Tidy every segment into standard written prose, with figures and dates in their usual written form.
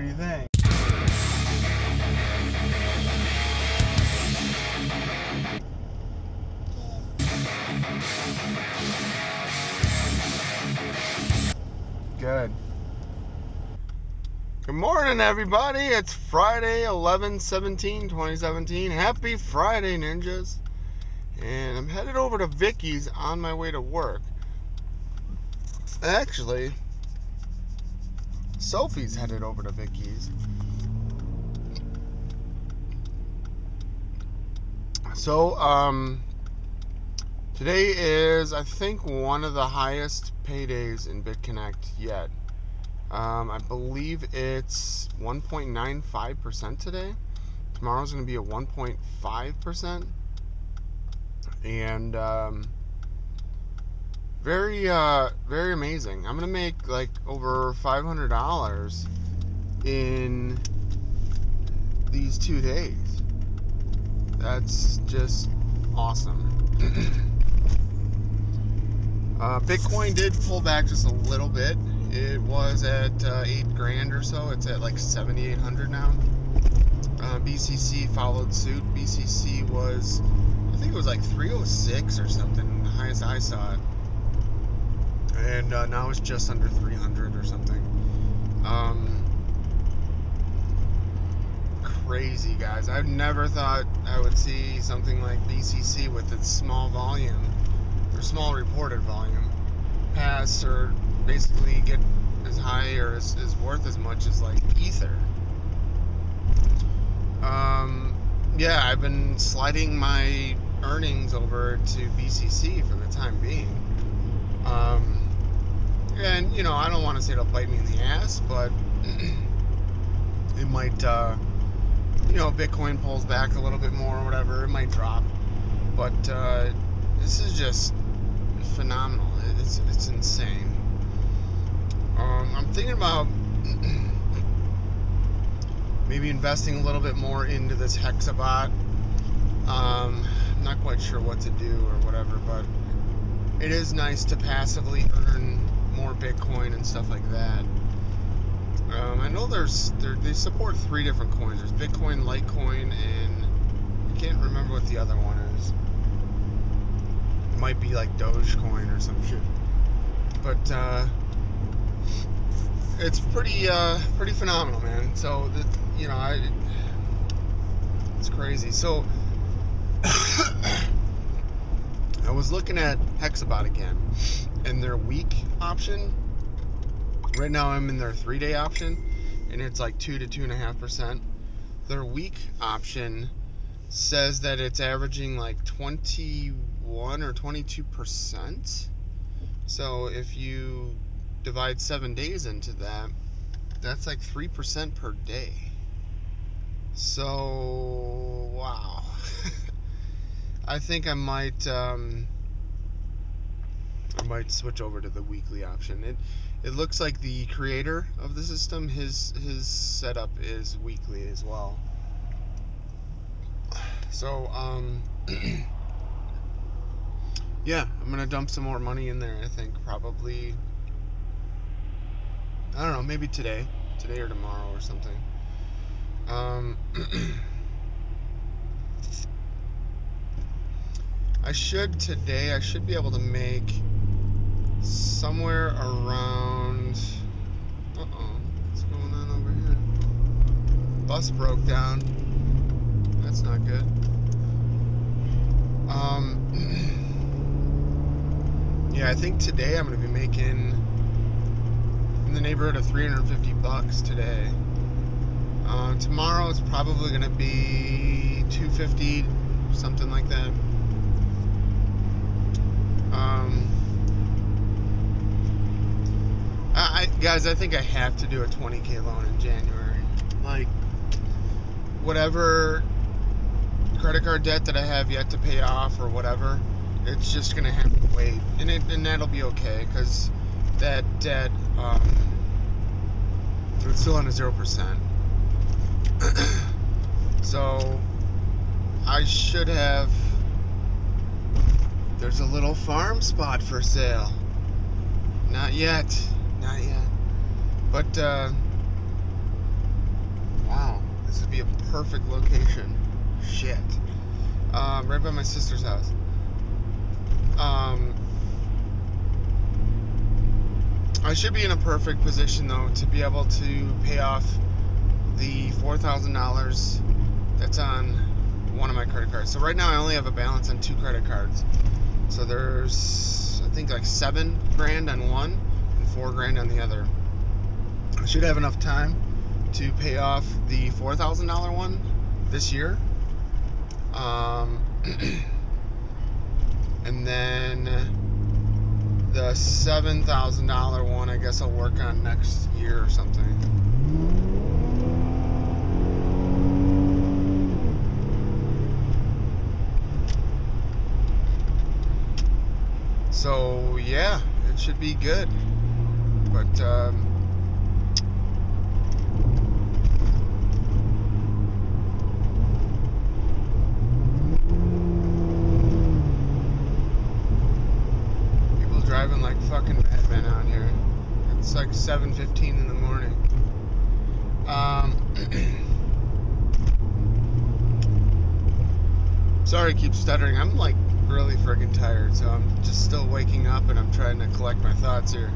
do you think? Good. Good morning, everybody. It's Friday, 11/17/2017. Happy Friday, ninjas. And I'm headed over to Vicky's on my way to work. Actually, Sophie's headed over to Vicky's. So, today is, I think, one of the highest paydays in BitConnect yet. I believe it's 1.95% today. Tomorrow's going to be at 1.5%. And, very amazing. I'm going to make, like, over $500 in these 2 days. That's just awesome. Bitcoin did pull back just a little bit. It was at 8 grand or so. It's at like 7,800 now. BCC followed suit. BCC was, I think it was like 306 or something, the highest I saw it. And now it's just under 300 or something. Crazy, guys. I've never thought I would see something like BCC with its small volume, or small reported volume, pass or basically get as high or is worth as much as like Ether. Yeah, I've been sliding my earnings over to BCC for the time being. And, you know, I don't want to say it'll bite me in the ass, but it might, you know, Bitcoin pulls back a little bit more or whatever, it might drop. But this is just phenomenal. It's insane. I'm thinking about maybe investing a little bit more into this Hexabot. I'm not quite sure what to do or whatever, but it is nice to passively earn more Bitcoin and stuff like that. I know they support 3 different coins. There's Bitcoin, Litecoin, and I can't remember what the other one is. It might be like Dogecoin or some shit. But it's pretty phenomenal, man. So you know, it's crazy. So I was looking at Hexabot again, and their week option. Right now I'm in their 3-day option, and it's like 2 to 2.5%. Their week option says that it's averaging like 21 or 22%. So if you divide 7 days into that, that's like 3% per day. So wow. I think I might switch over to the weekly option. It looks like the creator of the system, his setup is weekly as well. So yeah, I'm gonna dump some more money in there. I think probably, I don't know, maybe today or tomorrow or something. I should be able to make somewhere around, what's going on over here? Bus broke down. That's not good. Yeah, I think today I'm going to be making in the neighborhood of $350 today. Tomorrow it's probably going to be $250, something like that. Guys, I think I have to do a 20K loan in January. Like, whatever credit card debt that I have yet to pay off or whatever, it's just gonna have to wait, and that'll be okay, because that debt, it's still on a 0%. So I should have. There's a little farm spot for sale. Not yet. But This would be a perfect location. Shit. Right by my sister's house. I should be in a perfect position though to be able to pay off the $4,000 that's on one of my credit cards. So right now I only have a balance on 2 credit cards. So there's, I think, like $7,000 on one and $4,000 on the other. I should have enough time to pay off the $4,000 one this year. And then the $7,000 one, I guess I'll work on next year or something. So yeah, it should be good. But people driving like fucking madmen out here. It's like 7:15 in the morning. Sorry, I keep stuttering. I'm like really friggin' tired, so I'm just still waking up and I'm trying to collect my thoughts here.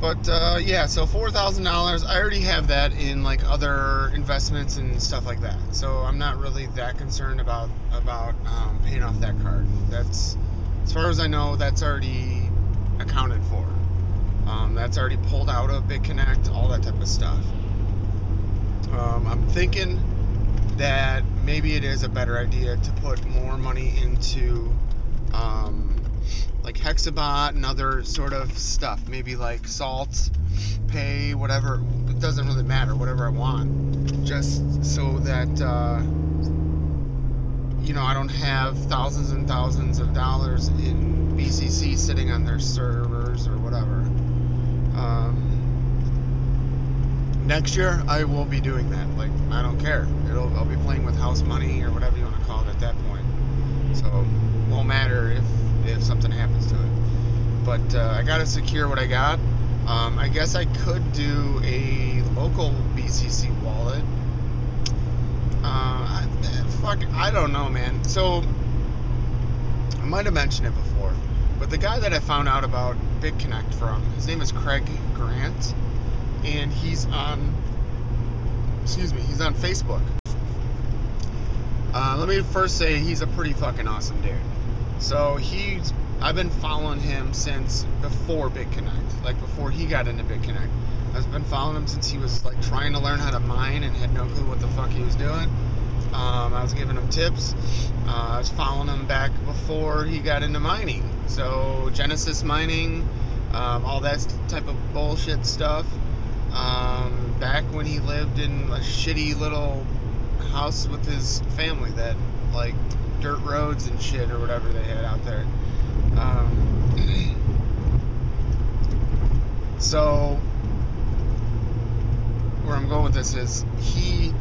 But yeah, so $4,000, I already have that in like other investments and stuff like that. So I'm not really that concerned about paying off that card. That's, as far as I know, that's already accounted for. That's already pulled out of BitConnect, all that type of stuff. I'm thinking that maybe it is a better idea to put more money into like Hexabot and other sort of stuff. Maybe like Salt, Pay, whatever. It doesn't really matter, whatever I want. Just so that, you know, I don't have thousands and thousands of dollars in BCC sitting on their servers or whatever. Next year, I will be doing that. Like, I don't care. I'll be playing with house money or whatever you want to call it at that point. So, it won't matter if something happens to it. But I gotta secure what I got. I guess I could do a local BCC wallet. I don't know, man. So, I might have mentioned it before, but the guy that I found out about BitConnect from, his name is Craig Grant. And he's on Facebook. Let me first say he's a pretty fucking awesome dude. So I've been following him since before BitConnect, like before he got into BitConnect. I've been following him since he was like trying to learn how to mine and had no clue what the fuck he was doing. I was giving him tips. I was following him back before he got into mining. So Genesis mining, all that type of bullshit stuff. Back when he lived in a shitty little house with his family that, like, dirt roads and shit or whatever they had out there. So, where I'm going with this is, he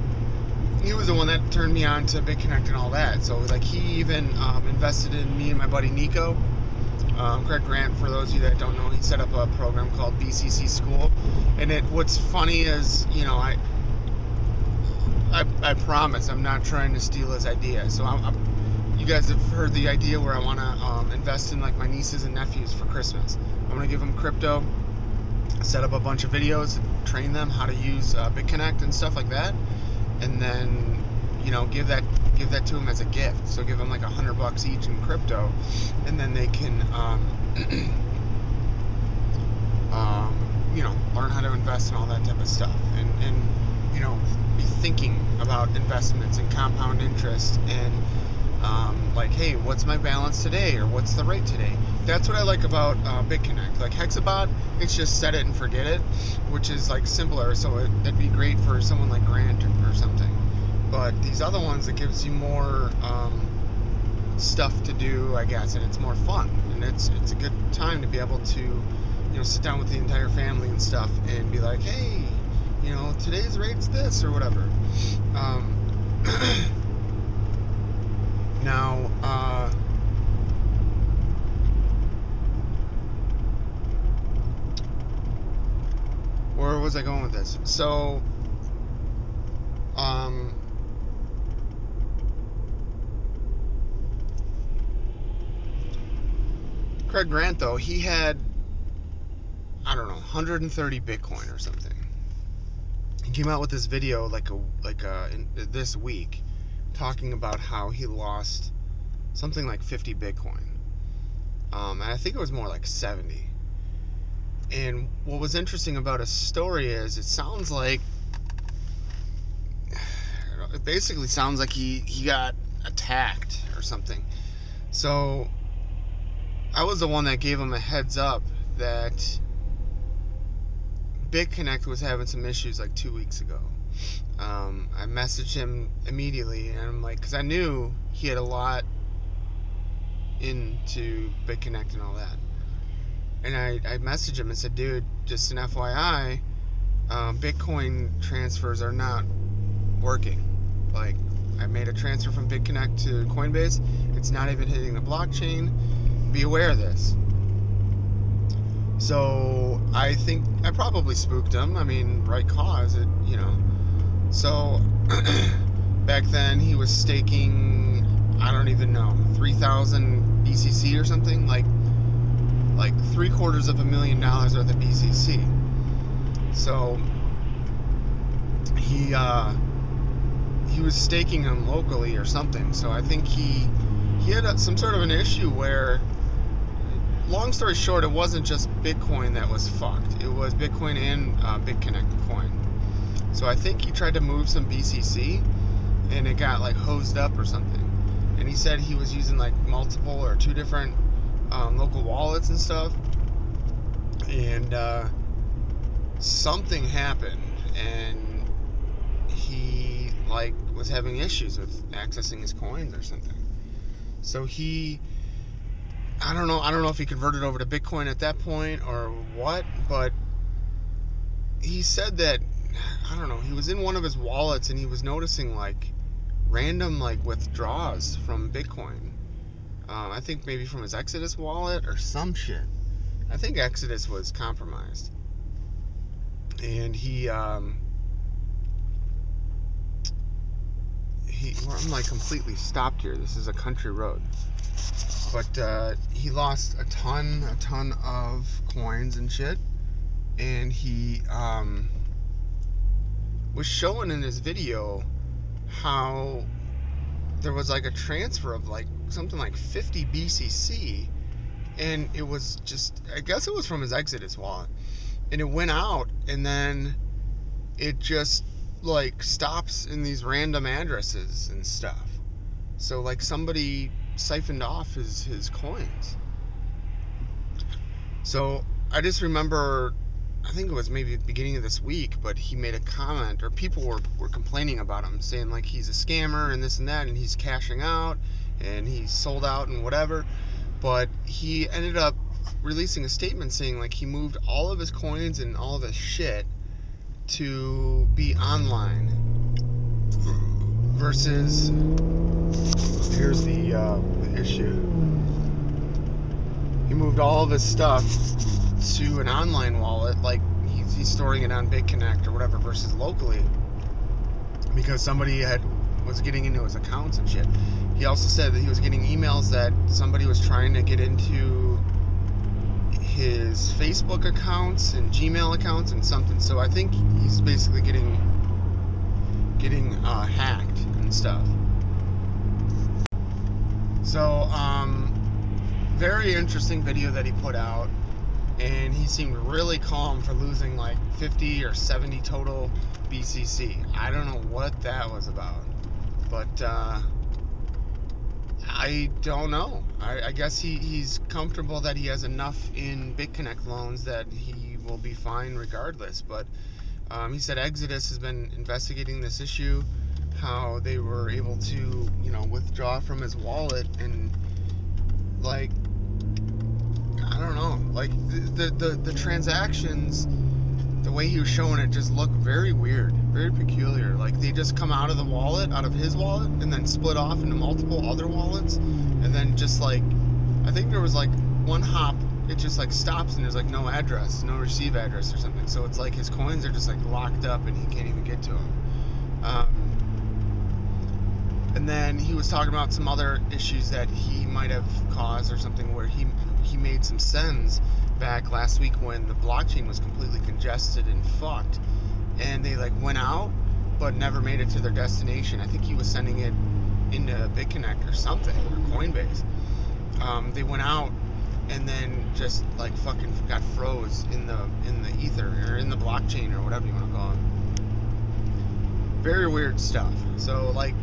was the one that turned me on to BitConnect and all that. So, like, he even invested in me and my buddy Nico. Craig Grant, for those of you that don't know, he set up a program called BCC School. And what's funny is, you know, I promise I'm not trying to steal his idea. So you guys have heard the idea where I want to invest in like my nieces and nephews for Christmas. I'm going to give them crypto, set up a bunch of videos, train them how to use BitConnect and stuff like that, and then, you know, give that to them as a gift. So give them like $100 each in crypto, and then they can you know, learn how to invest and all that type of stuff, and you know, be thinking about investments and compound interest and like, hey, what's my balance today, or what's the rate today? That's what I like about BitConnect. Like Hexabot, it's just set it and forget it, which is like simpler, so that'd be great for someone like Grant or something. But these other ones, it gives you more stuff to do, I guess, and it's more fun, and it's a good time to be able to, you know, sit down with the entire family and stuff and be like, hey, you know, today's rate's this or whatever. Now, where was I going with this? So, Craig Grant, though, he had, I don't know, 130 Bitcoin or something. He came out with this video this week, talking about how he lost something like 50 Bitcoin. And I think it was more like 70. And what was interesting about his story is it basically sounds like he got attacked or something. So I was the one that gave him a heads up that BitConnect was having some issues like 2 weeks ago. I messaged him immediately, and I'm like, because I knew he had a lot into BitConnect and all that. And I messaged him and said, dude, just an FYI, Bitcoin transfers are not working. Like, I made a transfer from BitConnect to Coinbase. It's not even hitting the blockchain. Be aware of this. So I think I probably spooked him. I mean, right cause, So back then he was staking, I don't even know, 3,000 BCC or something, like $750,000 worth of BCC. So he was staking them locally or something. So I think he had some sort of an issue where, long story short, it wasn't just Bitcoin that was fucked. It was Bitcoin and BitConnect coin. So I think he tried to move some BCC and it got like hosed up or something. And he said he was using like multiple or 2 different local wallets and stuff. And something happened and he like was having issues with accessing his coins or something. So I don't know if he converted over to Bitcoin at that point or what, but he said that, I don't know, he was in one of his wallets and he was noticing like random like withdrawals from Bitcoin. I think maybe from his Exodus wallet or some shit. I think Exodus was compromised. And I'm like completely stopped here. This is a country road. But he lost a ton of coins and shit. And he was showing in his video how there was like a transfer of like something like 50 BCC. And it was just, I guess it was from his Exodus wallet. And it went out and then it just like stops in these random addresses and stuff. So like somebody siphoned off his coins. So I just remember, I think it was maybe the beginning of this week, but he made a comment, or people were complaining about him, saying like he's a scammer and this and that, and he's cashing out and he's sold out and whatever. But he ended up releasing a statement saying like he moved all of his coins and all of his shit to be online versus, here's the issue, he moved all of his stuff to an online wallet, like he's storing it on BitConnect or whatever, versus locally, because somebody was getting into his accounts and shit. He also said that he was getting emails that somebody was trying to get into his Facebook accounts and Gmail accounts and something. So I think he's basically getting hacked and stuff. So very interesting video that he put out, and he seemed really calm for losing like 50 or 70 total BCC. I don't know what that was about, but I don't know. I guess he's comfortable that he has enough in BitConnect loans that he will be fine regardless. But he said Exodus has been investigating this issue, how they were able to, withdraw from his wallet, and like, I don't know, like the transactions, the way he was showing it just looked very weird, very peculiar. Like they just come out of the wallet, out of his wallet, and then split off into multiple other wallets, and then just like, I think there was like one hop, it just like stops and there's like no address, no receive address or something. So it's like his coins are just like locked up and he can't even get to them. And then he was talking about some other issues that he might have caused or something, where he he made some sends back last week when the blockchain was completely congested and fucked, and they like went out but never made it to their destination. I think he was sending it into BitConnect or something, or Coinbase. They went out and then just like fucking got froze in the ether or in the blockchain or whatever you want to call it. Very weird stuff. So like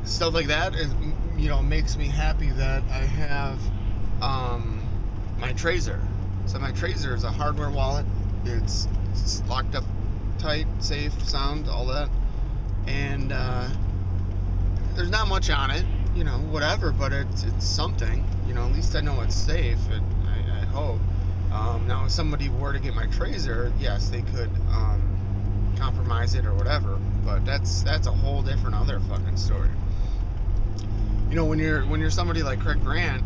stuff like that is, you know, makes me happy that I have my Trezor. So my Trezor is a hardware wallet. It's locked up tight, safe, sound, all that. And there's not much on it, you know, whatever, but it's something, you know, at least I know it's safe, I hope. Now if somebody were to get my Trezor, yes, they could compromise it or whatever, but that's a whole different other fucking story. You know, when you're somebody like Craig Grant,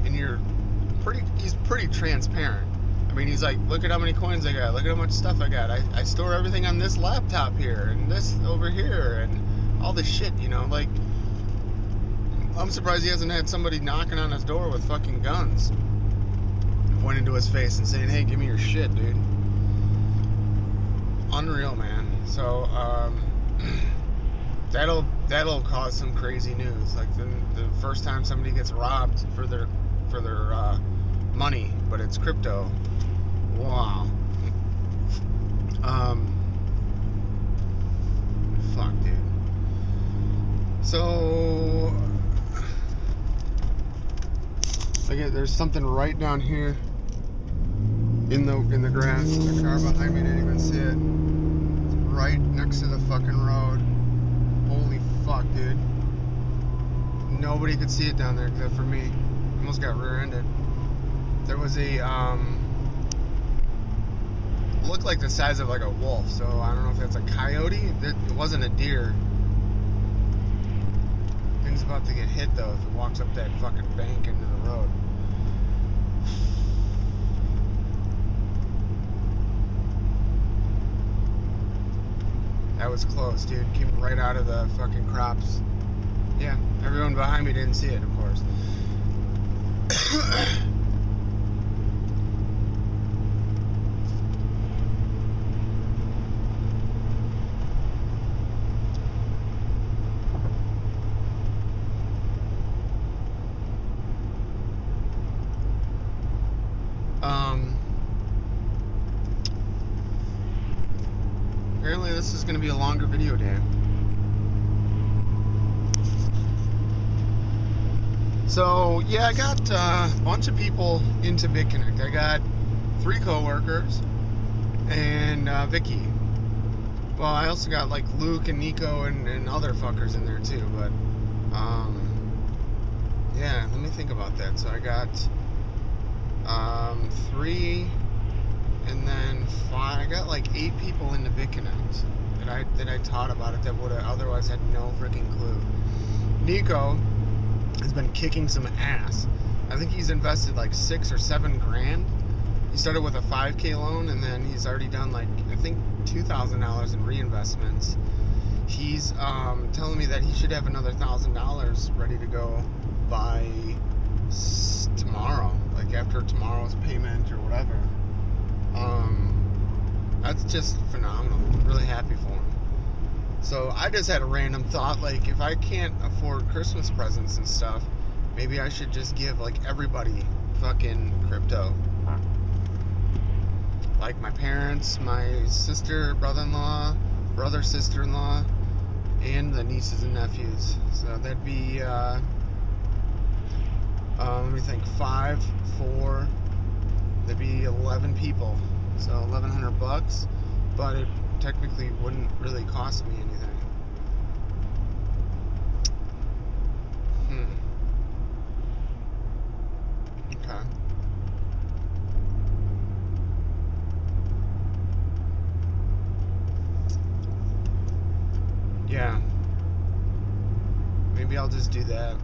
and he's pretty transparent. I mean, he's like, look at how many coins I got, look at how much stuff I got, I store everything on this laptop here, and this over here, and all this shit, you know, like, I'm surprised he hasn't had somebody knocking on his door with fucking guns, pointing to his face and saying, hey, give me your shit, dude. Unreal, man. So, that'll cause some crazy news. Like the first time somebody gets robbed for their money, but it's crypto. Wow. Fuck, dude. So, again, there's something right down here in the grass. The car behind me didn't even see it. It's right next to the fucking road. Holy fuck, dude. Nobody could see it down there except for me. Almost got rear-ended. There was a looked like the size of like a wolf, so I don't know if that's a coyote. It wasn't a deer. Thing's about to get hit though if it walks up that fucking bank into the road. That was close, dude. Came right out of the fucking crops. Yeah, everyone behind me didn't see it, of course. Apparently this is going to be a longer video day. So, yeah, I got a bunch of people into BitConnect. I got 3 coworkers and Vicky. Well, I also got like Luke and Nico and other fuckers in there too, but yeah, let me think about that. So I got 3 and then 5. I got like 8 people into BitConnect that I taught about it that would have otherwise had no freaking clue. Nico has been kicking some ass. I think he's invested like 6 or 7 grand. He started with a 5K loan, and then he's already done like, I think, $2,000 in reinvestments. He's telling me that he should have another $1,000 ready to go by tomorrow, like after tomorrow's payment or whatever. That's just phenomenal. I'm really happy for him. So I just had a random thought, like, if I can't afford Christmas presents and stuff, maybe I should just give like everybody fucking crypto. Like my parents, my sister, brother-in-law, brother, sister-in-law, and the nieces and nephews. So that'd be let me think, 5, 4, that'd be 11 people. So $1,100, but it technically wouldn't really cost me anything. Okay. Yeah. Maybe I'll just do that.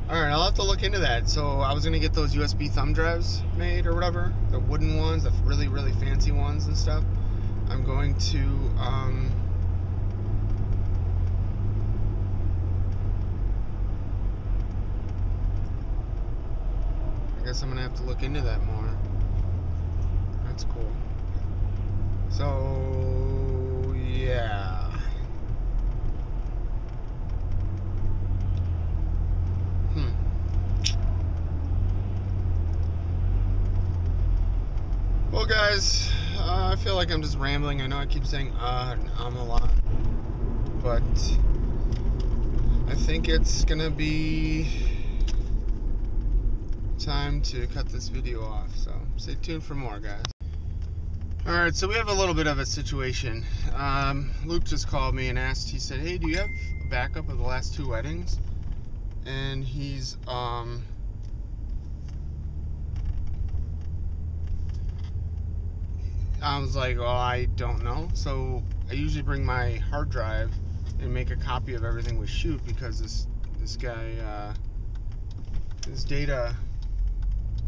Alright, I'll have to look into that. So I was going to get those USB thumb drives made or whatever. The wooden ones, the really, really fancy ones and stuff. I'm going to guess I'm gonna have to look into that more. That's cool. So, yeah. Well, guys, I feel like I'm just rambling. I know I keep saying and a lot, but I think it's gonna be time to cut this video off. So stay tuned for more, guys. Alright, so we have a little bit of a situation. Luke just called me and asked, he said, hey, do you have a backup of the last 2 weddings? And he's, I was like, well, I don't know. So I usually bring my hard drive and make a copy of everything we shoot, because this guy, his data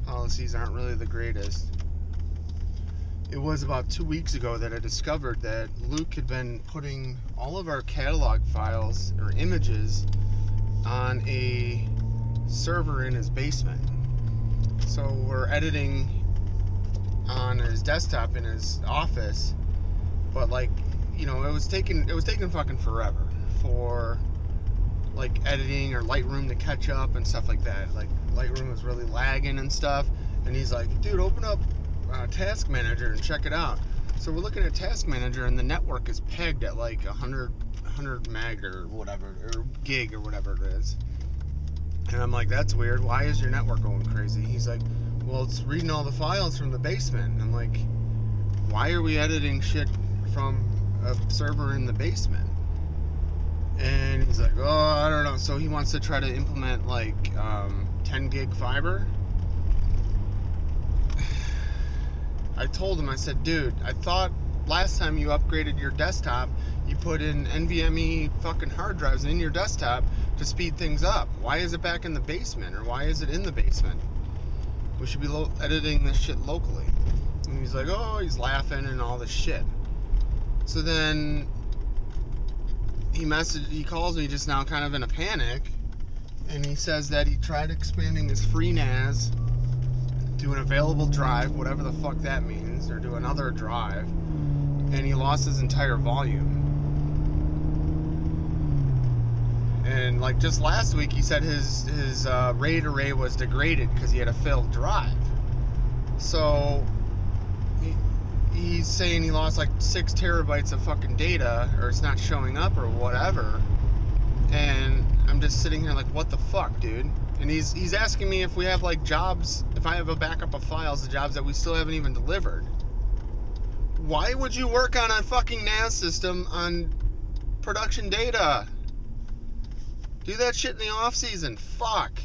policies aren't really the greatest. It was about 2 weeks ago that I discovered that Luke had been putting all of our catalog files or images on a server in his basement. So we're editing on his desktop in his office, but like, you know, it was taking fucking forever for like editing or Lightroom to catch up and stuff like that. Like Lightroom was really lagging and stuff, and he's like, dude, open up Task Manager and check it out. So we're looking at Task Manager, and the network is pegged at like 100 meg or whatever, or gig or whatever it is. And I'm like, that's weird. Why is your network going crazy? He's like, well, it's reading all the files from the basement. And I'm like, why are we editing shit from a server in the basement? And he's like, oh, I don't know. So he wants to try to implement like 10 gig fiber. I told him, I said, dude, I thought last time you upgraded your desktop, you put in NVMe fucking hard drives in your desktop to speed things up. Why is it back in the basement? Or why is it in the basement? We should be editing this shit locally. And he's like, oh, he's laughing and all this shit. So then he calls me just now kind of in a panic, and he says that he tried expanding his FreeNAS to an available drive, whatever the fuck that means, or to another drive, and he lost his entire volume. And like just last week, he said his RAID array was degraded because he had a failed drive. So he's saying he lost like 6 terabytes of fucking data, or it's not showing up or whatever. And I'm just sitting here like, what the fuck, dude? And he's asking me if we have like jobs, if I have a backup of files, the jobs that we still haven't even delivered. Why would you work on a fucking NAS system on production data? Do that shit in the off season. Fuck.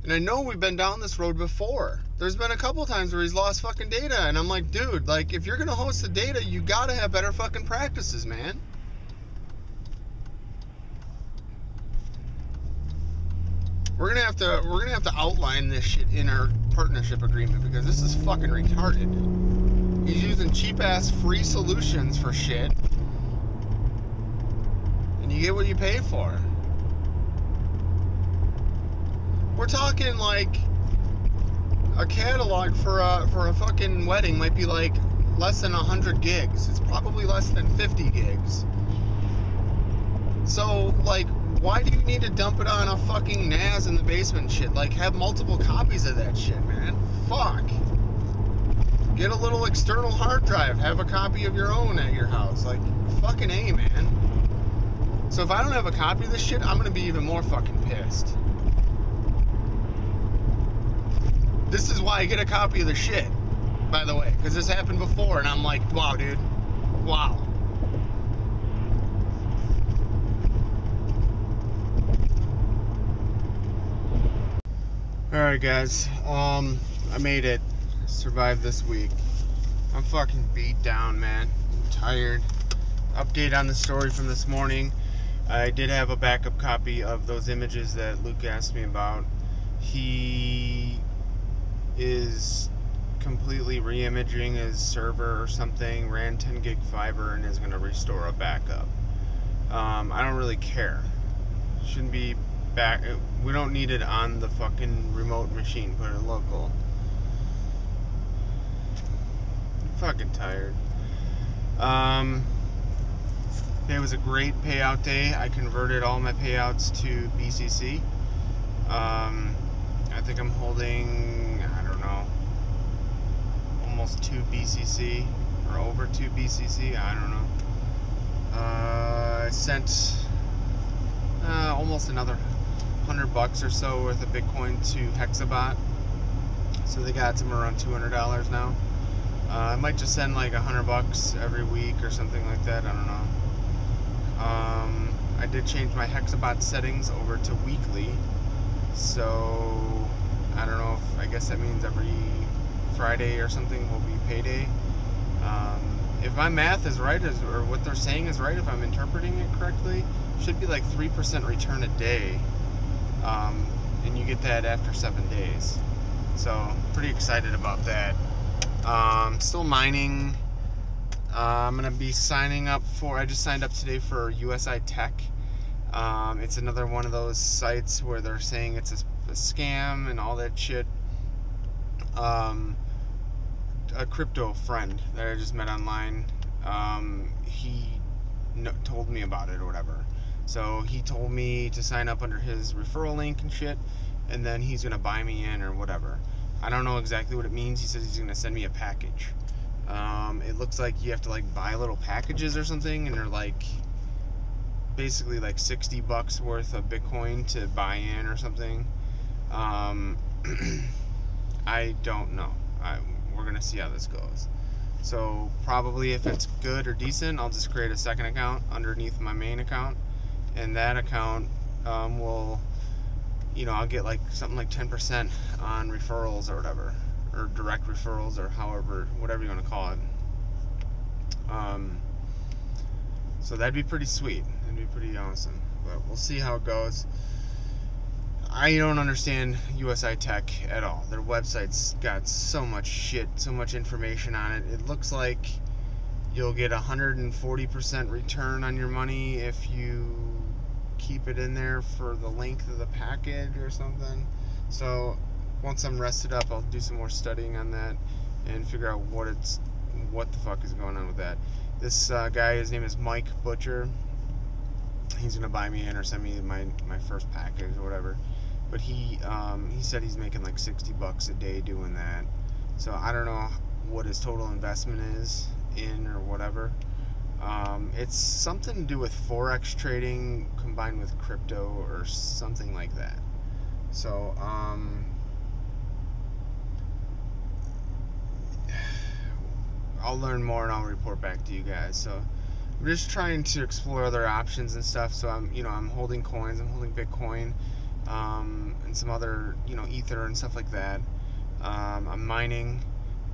And I know we've been down this road before. There's been a couple times where he's lost fucking data, and I'm like, dude, like if you're gonna host the data, you gotta have better fucking practices, man. We're gonna have to outline this shit in our partnership agreement, because this is fucking retarded. He's using cheap ass free solutions for shit, and you get what you pay for. We're talking like a catalog for a fucking wedding might be like less than 100 gigs. It's probably less than 50 gigs. So like, why do you need to dump it on a fucking NAS in the basement and shit? Like, have multiple copies of that shit, man. Fuck. Get a little external hard drive. Have a copy of your own at your house. Like, fucking A, man. So if I don't have a copy of this shit, I'm gonna be even more fucking pissed. This is why I get a copy of the shit, by the way, because this happened before, and I'm like, wow, dude. Wow. Alright guys, I made it. Survived this week. I'm fucking beat down, man. I'm tired. Update on the story from this morning. I did have a backup copy of those images that Luke asked me about. He is completely re-imaging his server or something, ran 10 gig fiber, and is going to restore a backup. I don't really care. Shouldn't be back. We don't need it on the fucking remote machine. Put it local. I'm fucking tired. It was a great payout day. I converted all my payouts to BCC. I think I'm holding, I don't know, almost 2 BCC or over 2 BCC. I don't know. I sent almost another $100 or so worth of Bitcoin to Hexabot, so they got somewhere around $200 now. I might just send like $100 every week or something like that. I don't know. I did change my Hexabot settings over to weekly, so I don't know if, I guess that means every Friday or something will be payday. If my math is right, or what they're saying is right, if I'm interpreting it correctly, it should be like 3% return a day, and you get that after 7 days. So pretty excited about that. Still mining. I'm gonna be signing up for, I just signed up today for USI Tech. It's another one of those sites where they're saying it's a scam and all that shit. A crypto friend that I just met online, he told me about it or whatever. So he told me to sign up under his referral link and shit, and then he's gonna buy me in or whatever. I don't know exactly what it means. He says he's gonna send me a package. It looks like you have to like buy little packages or something, and they're like basically like $60 worth of Bitcoin to buy in or something. I don't know. We're gonna see how this goes. So probably if it's good or decent, I'll just create a second account underneath my main account, and that account will, you know, I'll get like something like 10% on referrals or whatever, or direct referrals, or however, whatever you want to call it. So that'd be pretty sweet. That'd be pretty awesome. But we'll see how it goes. I don't understand USI Tech at all. Their website's got so much shit, so much information on it. It looks like you'll get 140% return on your money if you keep it in there for the length of the package or something. So once I'm rested up, I'll do some more studying on that and figure out what the fuck is going on with that. This guy, his name is Mike Butcher. He's gonna buy me in or send me my first package or whatever. But he said he's making like $60 a day doing that. So I don't know what his total investment is in or whatever. It's something to do with forex trading combined with crypto or something like that. So I'll learn more and I'll report back to you guys. So I'm just trying to explore other options and stuff. So I'm holding coins, I'm holding Bitcoin, and some other, Ether and stuff like that. I'm mining,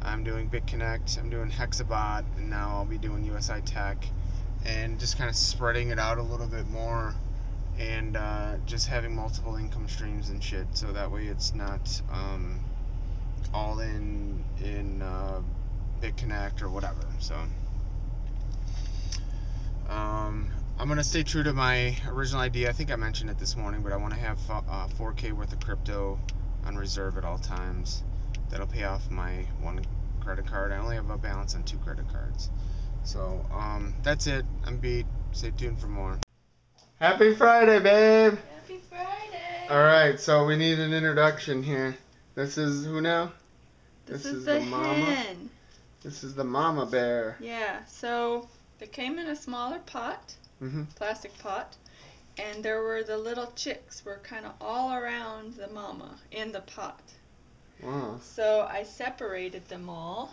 I'm doing BitConnect, I'm doing Hexabot, and now I'll be doing USI Tech, and just kind of spreading it out a little bit more, and just having multiple income streams and shit, so that way it's not all in BitConnect or whatever. So I'm gonna stay true to my original idea. I think I mentioned it this morning, but I want to have 4K worth of crypto on reserve at all times. That'll pay off my one credit card. I only have a balance on 2 credit cards. So that's it. I'm beat. Stay tuned for more. Happy Friday, babe. Happy Friday. All right, so we need an introduction here. This is who now? This is the mama. hen. This is the mama bear. Yeah, so they came in a smaller pot, plastic pot, and there were the little chicks were kind of all around the mama in the pot. Wow. So I separated them all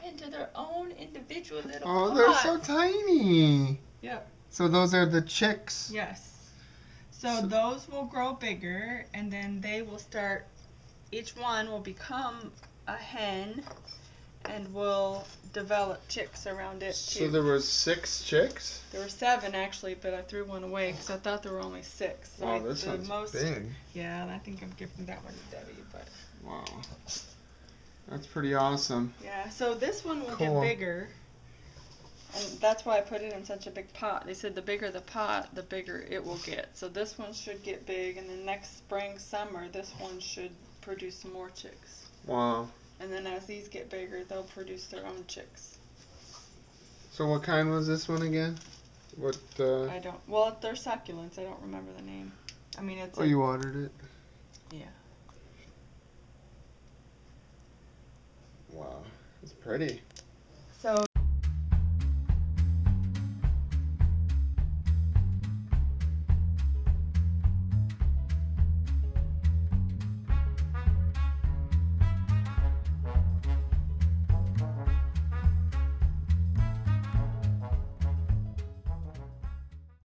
into their own individual little pots. pots. They're so tiny. Yep. So those are the chicks. Yes. So those will grow bigger, and then they will start, each one will become a hen and will develop chicks around it too. So there were 6 chicks? There were 7 actually, but I threw one away because I thought there were only 6. So wow, this one's big. Yeah, and I think I'm giving that one to Debbie, but. Wow. That's pretty awesome. Yeah, so this one will Cool. get bigger. And that's why I put it in such a big pot. They said the bigger the pot, the bigger it will get. So this one should get big, and then next spring, summer, this one should produce some more chicks. Wow. And then as these get bigger, they'll produce their own chicks. So what kind was this one again? What? I don't. Well, they're succulents. I don't remember the name. I mean, it's. Oh, you watered it? Yeah. Wow, it's pretty.